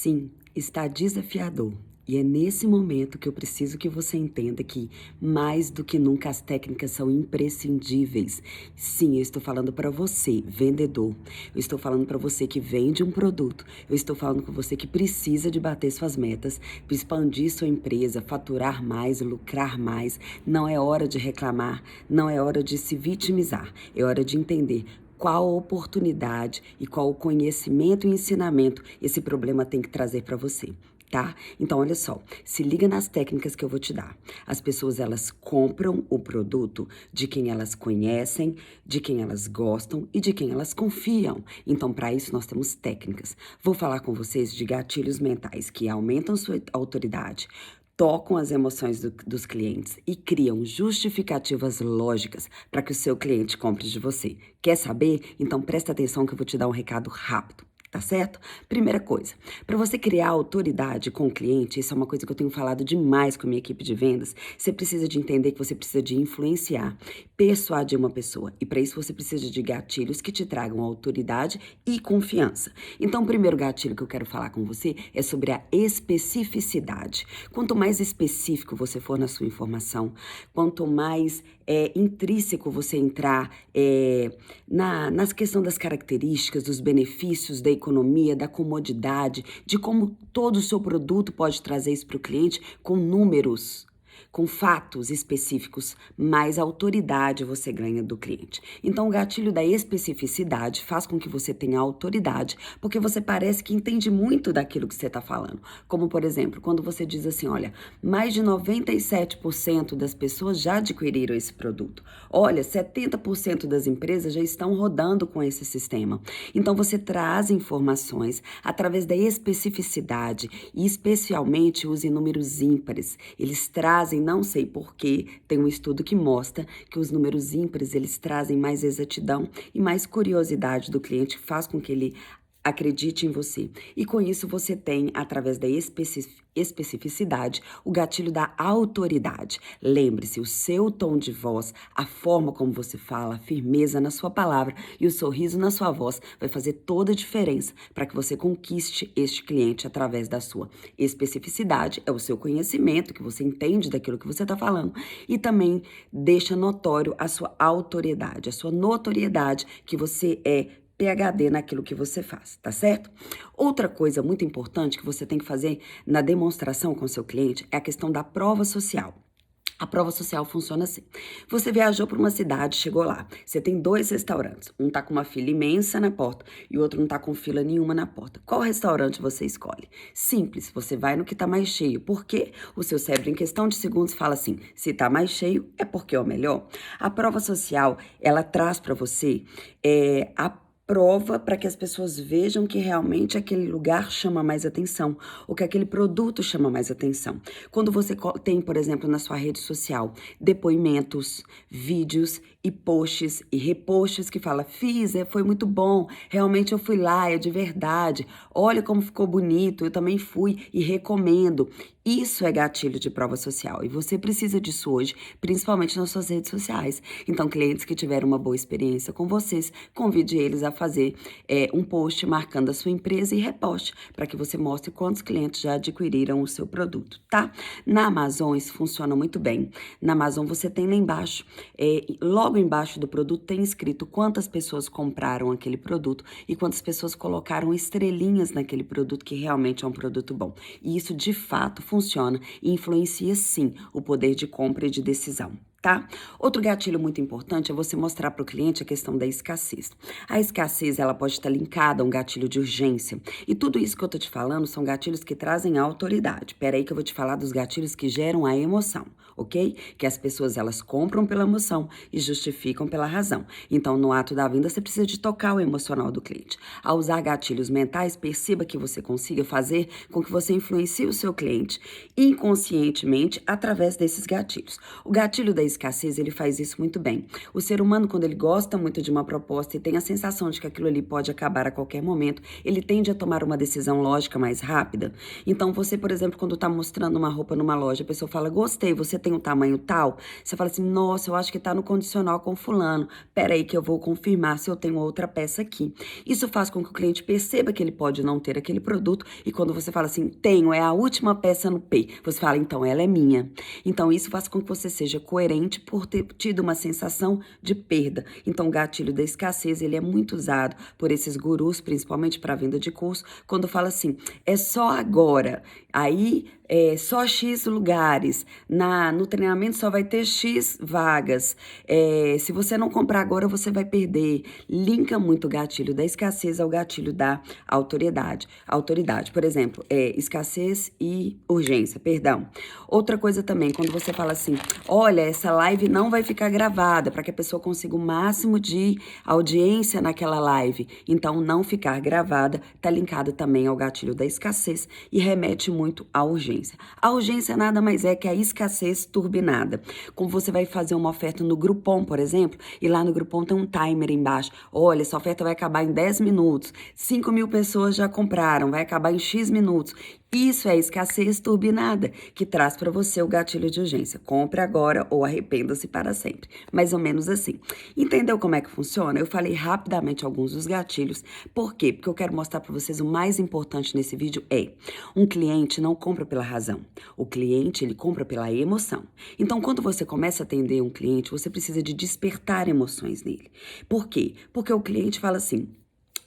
Sim, está desafiador. E é nesse momento que eu preciso que você entenda que, mais do que nunca, as técnicas são imprescindíveis. Sim, eu estou falando para você, vendedor. Eu estou falando para você que vende um produto. Eu estou falando com você que precisa de bater suas metas, expandir sua empresa, faturar mais, lucrar mais. Não é hora de reclamar, não é hora de se vitimizar. É hora de entender qual oportunidade e qual o conhecimento e ensinamento esse problema tem que trazer para você, tá? Então, olha só, se liga nas técnicas que eu vou te dar. As pessoas, elas compram o produto de quem elas conhecem, de quem elas gostam e de quem elas confiam. Então, para isso, nós temos técnicas. Vou falar com vocês de gatilhos mentais que aumentam sua autoridade, tocam as emoções dos clientes e criam justificativas lógicas para que o seu cliente compre de você. Quer saber? Então presta atenção que eu vou te dar um recado rápido. Tá certo? Primeira coisa, para você criar autoridade com o cliente, isso é uma coisa que eu tenho falado demais com a minha equipe de vendas, você precisa de entender que você precisa de influenciar, persuadir uma pessoa. E para isso você precisa de gatilhos que te tragam autoridade e confiança. Então, o primeiro gatilho que eu quero falar com você é sobre a especificidade. Quanto mais específico você for na sua informação, quanto mais intrínseco você entrar nas questões das características, dos benefícios, da economia, da comodidade, de como todo o seu produto pode trazer isso para o cliente com números, com fatos específicos, mais autoridade você ganha do cliente. Então, o gatilho da especificidade faz com que você tenha autoridade, porque você parece que entende muito daquilo que você está falando. Como, por exemplo, quando você diz assim, olha, mais de 97% das pessoas já adquiriram esse produto. Olha, 70% das empresas já estão rodando com esse sistema. Então, você traz informações através da especificidade e, especialmente, use números ímpares. Eles trazem, não sei porquê, tem um estudo que mostra que os números ímpares, eles trazem mais exatidão e mais curiosidade do cliente, faz com que ele acredite em você. E com isso você tem, através da especificidade, o gatilho da autoridade. Lembre-se, o seu tom de voz, a forma como você fala, a firmeza na sua palavra e o sorriso na sua voz vai fazer toda a diferença para que você conquiste este cliente através da sua especificidade. É o seu conhecimento, que você entende daquilo que você está falando e também deixa notório a sua autoridade, a sua notoriedade que você é PhD naquilo que você faz, tá certo? Outra coisa muito importante que você tem que fazer na demonstração com seu cliente é a questão da prova social. A prova social funciona assim. Você viajou para uma cidade, chegou lá. Você tem 2 restaurantes. Um tá com uma fila imensa na porta e o outro não tá com fila nenhuma na porta. Qual restaurante você escolhe? Simples, você vai no que tá mais cheio. Porque o seu cérebro, em questão de segundos, fala assim: se tá mais cheio, é porque é o melhor. A prova social, ela traz para você a prova para que as pessoas vejam que realmente aquele lugar chama mais atenção, ou que aquele produto chama mais atenção. Quando você tem, por exemplo, na sua rede social, depoimentos, vídeos e posts e reposts que fala, foi muito bom, realmente eu fui lá, é de verdade, olha como ficou bonito, eu também fui e recomendo. Isso é gatilho de prova social e você precisa disso hoje, principalmente nas suas redes sociais. Então, clientes que tiveram uma boa experiência com vocês, convide eles a fazer um post marcando a sua empresa e reposte para que você mostre quantos clientes já adquiriram o seu produto, tá? Na Amazon isso funciona muito bem. Na Amazon você tem lá embaixo, logo embaixo do produto tem escrito quantas pessoas compraram aquele produto e quantas pessoas colocaram estrelinhas naquele produto que realmente é um produto bom. E isso de fato funciona e influencia sim o poder de compra e de decisão. Tá? Outro gatilho muito importante é você mostrar para o cliente a questão da escassez. A escassez, ela pode estar linkada a um gatilho de urgência. E tudo isso que eu tô te falando são gatilhos que trazem autoridade. Pera aí que eu vou te falar dos gatilhos que geram a emoção, ok? Que as pessoas, elas compram pela emoção e justificam pela razão. Então, no ato da venda, você precisa de tocar o emocional do cliente. Ao usar gatilhos mentais, perceba que você consiga fazer com que você influencie o seu cliente inconscientemente através desses gatilhos. O gatilho da escassez, ele faz isso muito bem. O ser humano, quando ele gosta muito de uma proposta e tem a sensação de que aquilo ali pode acabar a qualquer momento, ele tende a tomar uma decisão lógica mais rápida. Então, você, por exemplo, quando tá mostrando uma roupa numa loja, a pessoa fala, gostei, você tem um tamanho tal? Você fala assim, nossa, eu acho que tá no condicional com fulano. Pera aí que eu vou confirmar se eu tenho outra peça aqui. Isso faz com que o cliente perceba que ele pode não ter aquele produto e quando você fala assim, tenho, é a última peça no P, você fala, então ela é minha. Então isso faz com que você seja coerente por ter tido uma sensação de perda. Então o gatilho da escassez, ele é muito usado por esses gurus, principalmente para venda de curso, quando fala assim, é só agora, aí só X lugares, no treinamento só vai ter X vagas, se você não comprar agora você vai perder. Linka muito o gatilho da escassez ao gatilho da autoridade. Por exemplo, escassez e urgência, perdão. Outra coisa também, quando você fala assim, olha, essa live não vai ficar gravada, para que a pessoa consiga o máximo de audiência naquela live. Então, não ficar gravada está linkado também ao gatilho da escassez e remete muito à urgência. A urgência nada mais é que a escassez turbinada. Como você vai fazer uma oferta no Groupon, por exemplo, e lá no Groupon tem um timer embaixo. Olha, essa oferta vai acabar em 10 minutos. 5.000 pessoas já compraram, vai acabar em X minutos. Isso é a escassez turbinada, que traz para você o gatilho de urgência. Compre agora ou arrependa-se para sempre. Mais ou menos assim. Entendeu como é que funciona? Eu falei rapidamente alguns dos gatilhos. Por quê? Porque eu quero mostrar para vocês o mais importante nesse vídeo um cliente não compra pela razão. O cliente, ele compra pela emoção. Então, quando você começa a atender um cliente, você precisa de despertar emoções nele. Por quê? Porque o cliente fala assim,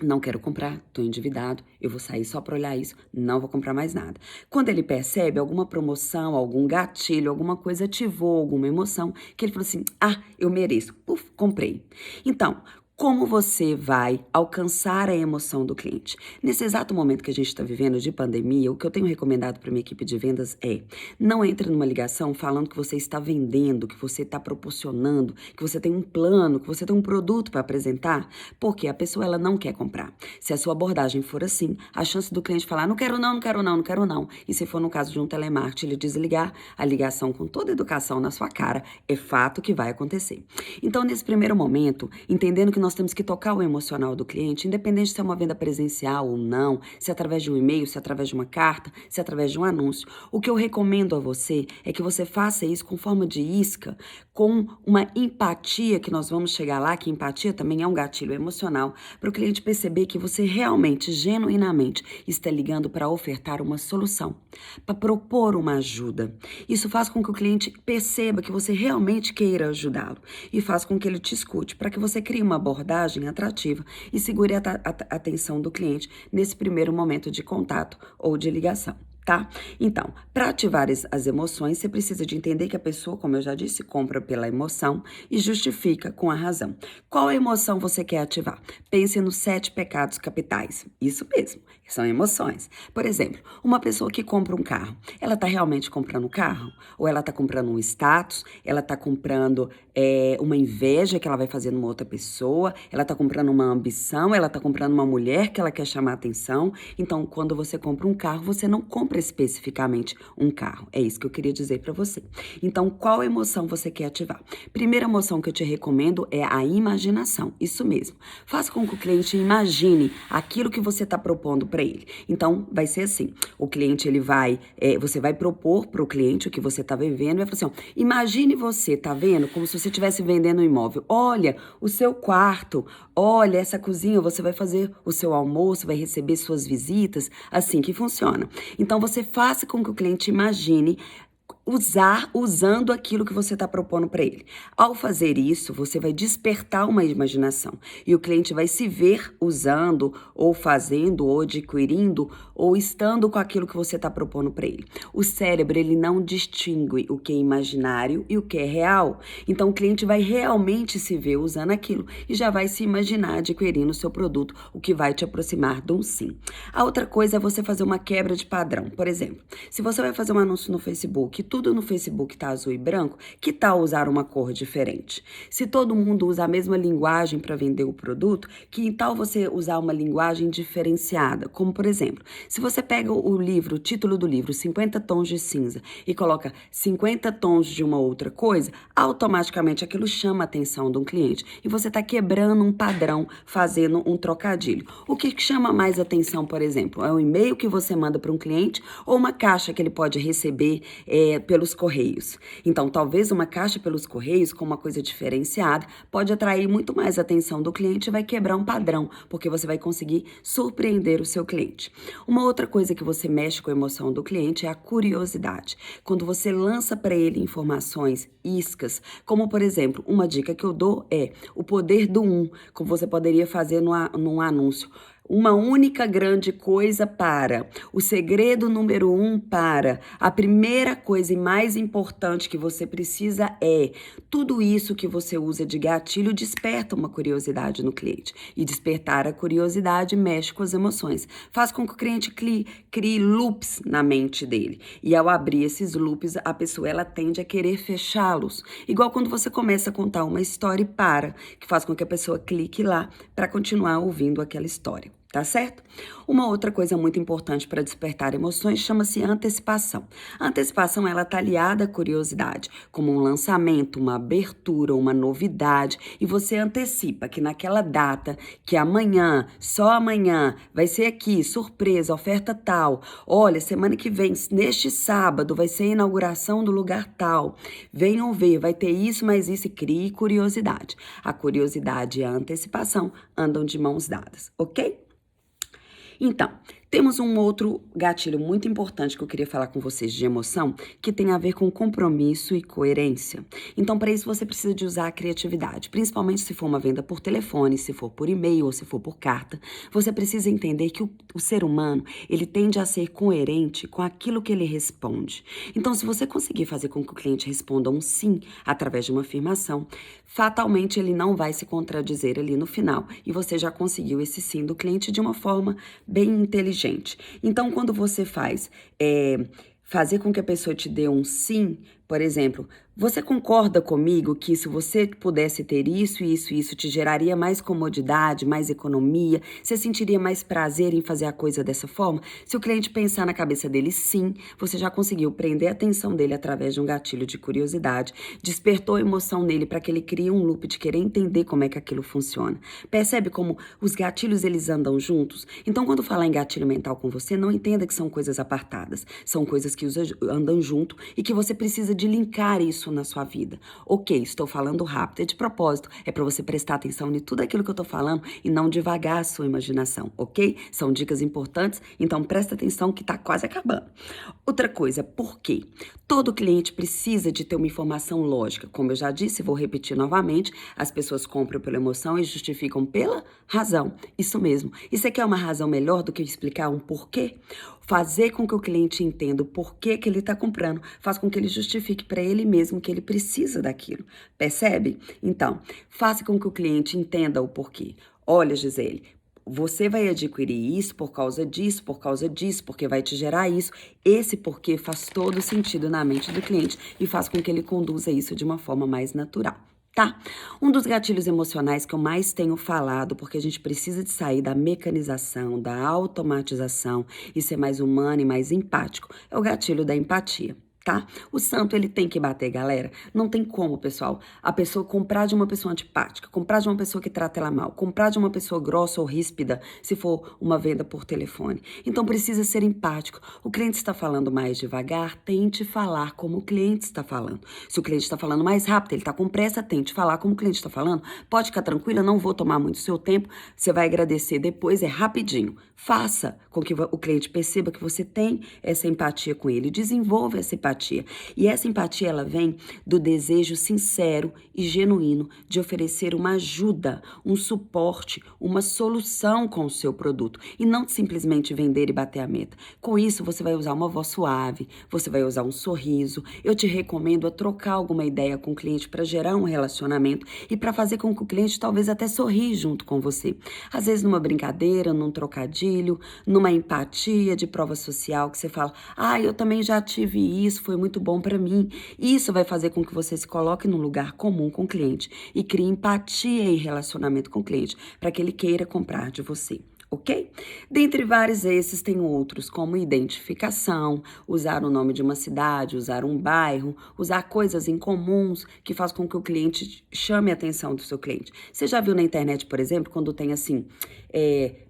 não quero comprar, tô endividado, eu vou sair só para olhar isso, não vou comprar mais nada. Quando ele percebe alguma promoção, algum gatilho, alguma coisa ativou alguma emoção, que ele falou assim, eu mereço, puf, comprei. Então, como você vai alcançar a emoção do cliente? Nesse exato momento que a gente está vivendo de pandemia, o que eu tenho recomendado para minha equipe de vendas não entre numa ligação falando que você está vendendo, que você está proporcionando, que você tem um plano, que você tem um produto para apresentar, porque a pessoa ela não quer comprar. Se a sua abordagem for assim, a chance do cliente falar não quero não, não quero não, não quero não, e se for no caso de um telemarketing, ele desligar a ligação com toda a educação na sua cara, é fato que vai acontecer. Então, nesse primeiro momento, entendendo que nós temos que tocar o emocional do cliente, independente se é uma venda presencial ou não, se é através de um e-mail, se é através de uma carta, se é através de um anúncio. O que eu recomendo a você é que você faça isso com forma de isca, com uma empatia, que nós vamos chegar lá, que empatia também é um gatilho emocional, para o cliente perceber que você realmente, genuinamente, está ligando para ofertar uma solução, para propor uma ajuda. Isso faz com que o cliente perceba que você realmente queira ajudá-lo e faz com que ele te escute, para que você crie uma abordagem atrativa e segure a atenção do cliente nesse primeiro momento de contato ou de ligação. Tá? Então, para ativar as emoções, você precisa de entender que a pessoa, como eu já disse, compra pela emoção e justifica com a razão. Qual emoção você quer ativar? Pense nos 7 pecados capitais. Isso mesmo, são emoções. Por exemplo, uma pessoa que compra um carro, ela está realmente comprando um carro? Ou ela está comprando um status? Ela está comprando uma inveja que ela vai fazer numa outra pessoa? Ela está comprando uma ambição? Ela está comprando uma mulher que ela quer chamar a atenção? Então, quando você compra um carro, você não compra especificamente um carro. É isso que eu queria dizer para você. Então, qual emoção você quer ativar? Primeira emoção que eu te recomendo é a imaginação. Isso mesmo. Faça com que o cliente imagine aquilo que você está propondo para ele. Então, vai ser assim. O cliente, você vai propor para o cliente o que você está vivendo e vai falar assim, imagine você, tá vendo? Como se você estivesse vendendo um imóvel. Olha, o seu quarto, olha essa cozinha, você vai fazer o seu almoço, vai receber suas visitas, assim que funciona. Então, você faça com que o cliente imagine usando aquilo que você está propondo para ele. Ao fazer isso, você vai despertar uma imaginação e o cliente vai se ver usando ou fazendo ou adquirindo ou estando com aquilo que você está propondo para ele. O cérebro, ele não distingue o que é imaginário e o que é real. Então, o cliente vai realmente se ver usando aquilo e já vai se imaginar adquirindo o seu produto, o que vai te aproximar de um sim. A outra coisa é você fazer uma quebra de padrão. Por exemplo, se você vai fazer um anúncio no Facebook, tudo no Facebook tá azul e branco, que tal usar uma cor diferente? Se todo mundo usa a mesma linguagem para vender o produto, que tal você usar uma linguagem diferenciada? Como, por exemplo, se você pega o título do livro, 50 tons de cinza, e coloca 50 tons de uma outra coisa, automaticamente aquilo chama a atenção de um cliente. E você está quebrando um padrão, fazendo um trocadilho. O que chama mais atenção, por exemplo, é um e-mail que você manda para um cliente ou uma caixa que ele pode receber pelos correios. Então, talvez uma caixa pelos correios, com uma coisa diferenciada, pode atrair muito mais a atenção do cliente e vai quebrar um padrão, porque você vai conseguir surpreender o seu cliente. Uma outra coisa que você mexe com a emoção do cliente é a curiosidade. Quando você lança para ele informações iscas, como por exemplo, uma dica que eu dou é o poder do como você poderia fazer num anúncio. Uma única grande coisa para. O segredo número 1 para. A primeira coisa e mais importante que você precisa é tudo isso que você usa de gatilho desperta uma curiosidade no cliente. E despertar a curiosidade mexe com as emoções. Faz com que o cliente crie loops na mente dele. E ao abrir esses loops, a pessoa ela tende a querer fechá-los. Igual quando você começa a contar uma história e para, que faz com que a pessoa clique lá para continuar ouvindo aquela história. Tá certo? Uma outra coisa muito importante para despertar emoções chama-se antecipação. A antecipação, ela tá aliada à curiosidade, como um lançamento, uma abertura, uma novidade, e você antecipa que naquela data, que amanhã, só amanhã, vai ser aqui, surpresa, oferta tal. Olha, semana que vem, neste sábado, vai ser a inauguração do lugar tal. Venham ver, vai ter isso, mais isso, e crie curiosidade. A curiosidade e a antecipação andam de mãos dadas, ok? Então, temos um outro gatilho muito importante que eu queria falar com vocês de emoção, que tem a ver com compromisso e coerência. Então, para isso, você precisa de usar a criatividade, principalmente se for uma venda por telefone, se for por e-mail ou se for por carta. Você precisa entender que o ser humano, ele tende a ser coerente com aquilo que ele responde. Então, se você conseguir fazer com que o cliente responda um sim através de uma afirmação, fatalmente ele não vai se contradizer ali no final e você já conseguiu esse sim do cliente de uma forma bem inteligente. Então, quando você fazer com que a pessoa te dê um sim, por exemplo, você concorda comigo que se você pudesse ter isso, isso, isso, te geraria mais comodidade, mais economia? Você sentiria mais prazer em fazer a coisa dessa forma? Se o cliente pensar na cabeça dele sim, você já conseguiu prender a atenção dele através de um gatilho de curiosidade, despertou a emoção nele para que ele crie um loop de querer entender como é que aquilo funciona. Percebe como os gatilhos eles andam juntos? Então, quando falar em gatilho mental com você, não entenda que são coisas apartadas, são coisas que andam junto e que você precisa de linkar isso na sua vida. Ok, estou falando rápido, é de propósito, é para você prestar atenção em tudo aquilo que eu tô falando e não devagar a sua imaginação, ok? São dicas importantes, então presta atenção que tá quase acabando. Outra coisa, por quê? Todo cliente precisa de ter uma informação lógica. Como eu já disse, vou repetir novamente, as pessoas compram pela emoção e justificam pela razão. Isso mesmo. E você quer uma razão melhor do que explicar um porquê? Fazer com que o cliente entenda o porquê que ele está comprando, faz com que ele justifique para ele mesmo que ele precisa daquilo. Percebe? Então, faça com que o cliente entenda o porquê. Olha, Gisele, você vai adquirir isso por causa disso, por causa disso, porque vai te gerar isso. Esse porquê faz todo sentido na mente do cliente e faz com que ele conduza isso de uma forma mais natural. Tá? Um dos gatilhos emocionais que eu mais tenho falado, porque a gente precisa de sair da mecanização, da automatização e ser mais humano e mais empático, é o gatilho da empatia. Tá? O santo, ele tem que bater, galera. Não tem como, pessoal, a pessoa comprar de uma pessoa antipática, comprar de uma pessoa que trata ela mal, comprar de uma pessoa grossa ou ríspida, se for uma venda por telefone. Então, precisa ser empático. O cliente está falando mais devagar, tente falar como o cliente está falando. Se o cliente está falando mais rápido, ele está com pressa, tente falar como o cliente está falando. Pode ficar tranquila, não vou tomar muito seu tempo, você vai agradecer depois, é rapidinho. Faça com que o cliente perceba que você tem essa empatia com ele, desenvolva essa empatia. E essa empatia, ela vem do desejo sincero e genuíno de oferecer uma ajuda, um suporte, uma solução com o seu produto e não simplesmente vender e bater a meta. Com isso, você vai usar uma voz suave, você vai usar um sorriso. Eu te recomendo a trocar alguma ideia com o cliente para gerar um relacionamento e para fazer com que o cliente talvez até sorri junto com você. Às vezes numa brincadeira, num trocadilho, numa empatia de prova social que você fala, eu também já tive isso, foi muito bom para mim. Isso vai fazer com que você se coloque num lugar comum com o cliente e crie empatia e relacionamento com o cliente para que ele queira comprar de você. Ok? Dentre vários esses, tem outros, como identificação, usar o nome de uma cidade, usar um bairro, usar coisas em comuns que faz com que o cliente chame a atenção do seu cliente. Você já viu na internet, por exemplo, quando tem assim,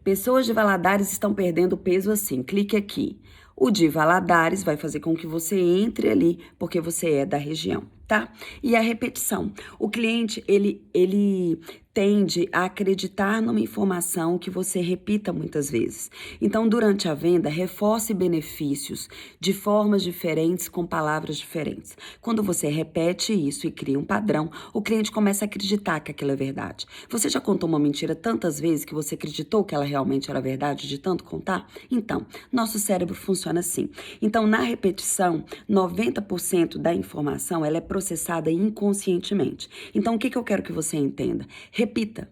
pessoas de Valadares estão perdendo peso assim, clique aqui. O de Valadares vai fazer com que você entre ali, porque você é da região, tá? E a repetição. O cliente, ele tende a acreditar numa informação que você repita muitas vezes. Então, durante a venda, reforce benefícios de formas diferentes, com palavras diferentes. Quando você repete isso e cria um padrão, o cliente começa a acreditar que aquilo é verdade. Você já contou uma mentira tantas vezes que você acreditou que ela realmente era verdade de tanto contar? Então, nosso cérebro funciona assim. Então, na repetição, 90% da informação ela é processada inconscientemente. Então, o que eu quero que você entenda? Repita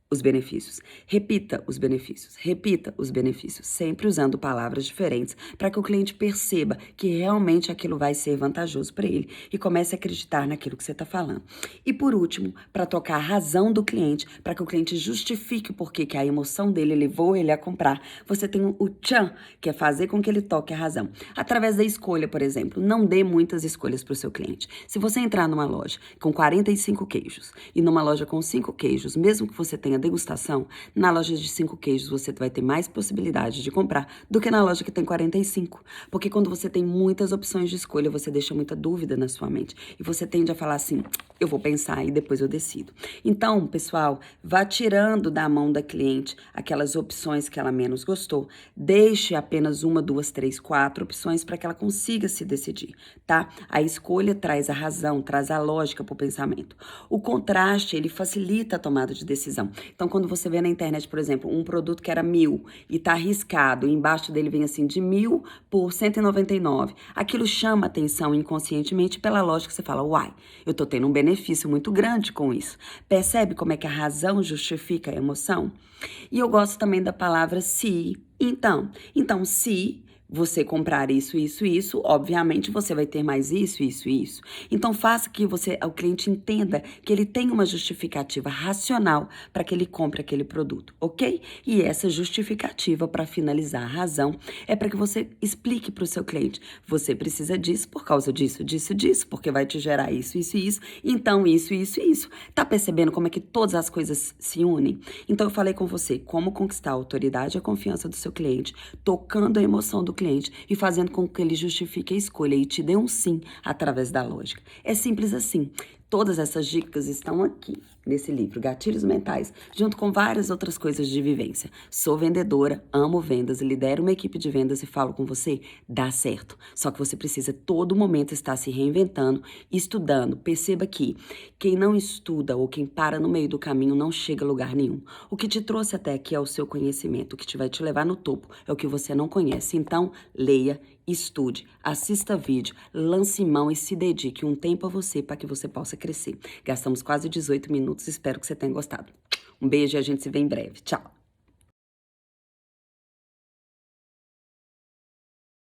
os benefícios, repita os benefícios, repita os benefícios, sempre usando palavras diferentes para que o cliente perceba que realmente aquilo vai ser vantajoso para ele e comece a acreditar naquilo que você está falando. E por último, para tocar a razão do cliente, para que o cliente justifique o porquê que a emoção dele levou ele a comprar, você tem o tchan, que é fazer com que ele toque a razão. Através da escolha, por exemplo, não dê muitas escolhas para o seu cliente. Se você entrar numa loja com 45 queijos e numa loja com 5 queijos, mesmo que você tenha degustação, na loja de 5 queijos você vai ter mais possibilidade de comprar do que na loja que tem 45. Porque quando você tem muitas opções de escolha, você deixa muita dúvida na sua mente. E você tende a falar assim, eu vou pensar e depois eu decido. Então, pessoal, vá tirando da mão da cliente aquelas opções que ela menos gostou. Deixe apenas 1, 2, 3, 4 opções para que ela consiga se decidir, tá? A escolha traz a razão, traz a lógica para o pensamento. O contraste, ele facilita a tomada de decisão. Então, quando você vê na internet, por exemplo, um produto que era 1.000 e tá arriscado, e embaixo dele vem assim, de 1.000 por 199, aquilo chama atenção inconscientemente pela lógica que você fala, uai, eu tô tendo um benefício muito grande com isso. Percebe como é que a razão justifica a emoção? E eu gosto também da palavra se. Então, se você comprar isso, obviamente você vai ter mais isso. Então, faça que o cliente entenda que ele tem uma justificativa racional para que ele compre aquele produto, ok? E essa justificativa, para finalizar a razão, é para que você explique para o seu cliente, você precisa disso por causa disso, porque vai te gerar isso, então isso. Tá percebendo como é que todas as coisas se unem? Então, eu falei com você como conquistar a autoridade e a confiança do seu cliente, tocando a emoção do cliente e fazendo com que ele justifique a escolha e te dê um sim através da lógica. É simples assim. Todas essas dicas estão aqui nesse livro, Gatilhos Mentais, junto com várias outras coisas de vivência. Sou vendedora, amo vendas, lidero uma equipe de vendas e falo com você, dá certo. Só que você precisa todo momento estar se reinventando, estudando. Perceba que quem não estuda ou quem para no meio do caminho não chega a lugar nenhum. O que te trouxe até aqui é o seu conhecimento, o que te vai te levar no topo é o que você não conhece. Então, leia, estude, assista vídeo, lance mão e se dedique um tempo a você para que você possa crescer. Gastamos quase 18 minutos, espero que você tenha gostado. Um beijo e a gente se vê em breve. Tchau!